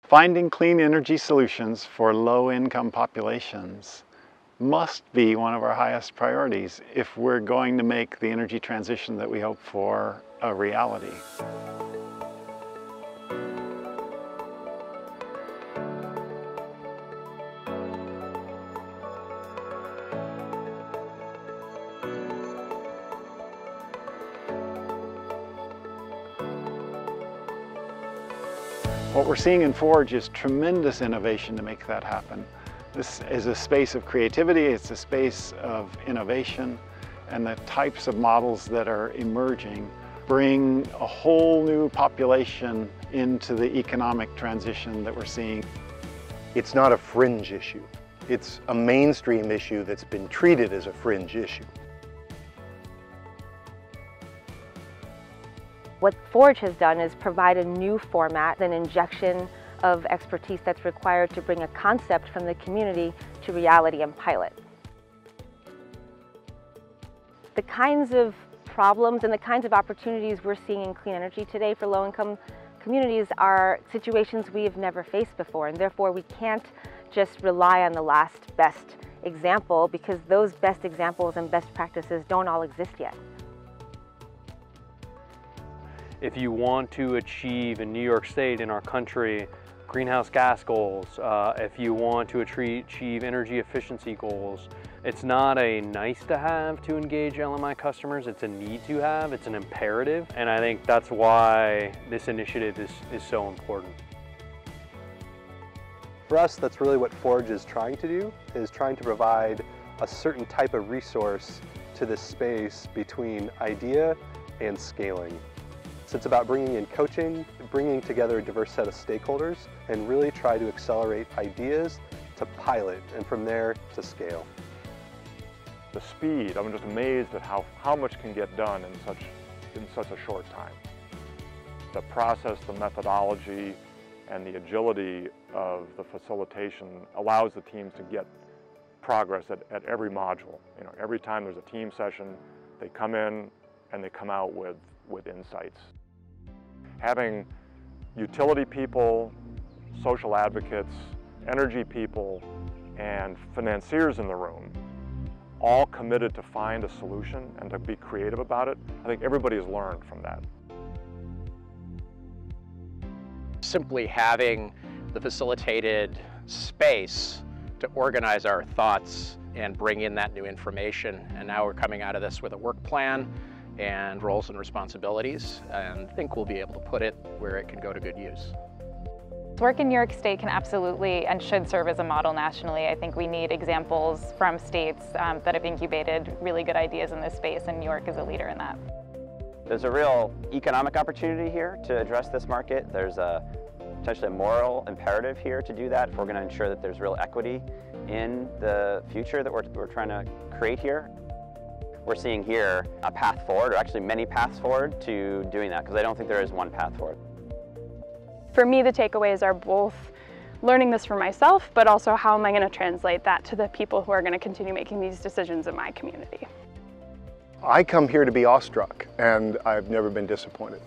Finding clean energy solutions for low-income populations must be one of our highest priorities if we're going to make the energy transition that we hope for a reality. What we're seeing in Forge is tremendous innovation to make that happen. This is a space of creativity, it's a space of innovation, and the types of models that are emerging bring a whole new population into the economic transition that we're seeing. It's not a fringe issue. It's a mainstream issue that's been treated as a fringe issue. What Forge has done is provide a new format, an injection of expertise that's required to bring a concept from the community to reality and pilot. The kinds of problems and the kinds of opportunities we're seeing in clean energy today for low-income communities are situations we have never faced before, and therefore we can't just rely on the last best example, because those best examples and best practices don't all exist yet. If you want to achieve in New York State, in our country, greenhouse gas goals, if you want to achieve energy efficiency goals, it's not a nice to have to engage LMI customers, it's a need to have, it's an imperative. And I think that's why this initiative is so important. For us, that's really what Forge is trying to do, is trying to provide a certain type of resource to this space between idea and scaling. So it's about bringing in coaching, bringing together a diverse set of stakeholders, and really try to accelerate ideas to pilot, and from there to scale. The speed, I'm just amazed at how much can get done in such a short time. The process, the methodology, and the agility of the facilitation allows the teams to get progress at every module. You know, every time there's a team session, they come in and they come out with insights. Having utility people, social advocates, energy people, and financiers in the room, all committed to find a solution and to be creative about it, I think everybody has learned from that. Simply having the facilitated space to organize our thoughts and bring in that new information, and now we're coming out of this with a work plan and roles and responsibilities, and I think we'll be able to put it where it can go to good use. Work in New York State can absolutely and should serve as a model nationally. I think we need examples from states that have incubated really good ideas in this space, and New York is a leader in that. There's a real economic opportunity here to address this market. There's potentially a moral imperative here to do that if we're going to ensure that there's real equity in the future that we're trying to create here. We're seeing here a path forward, or actually many paths forward to doing that, because I don't think there is one path forward. For me, the takeaways are both learning this for myself, but also how am I going to translate that to the people who are going to continue making these decisions in my community. I come here to be awestruck, and I've never been disappointed.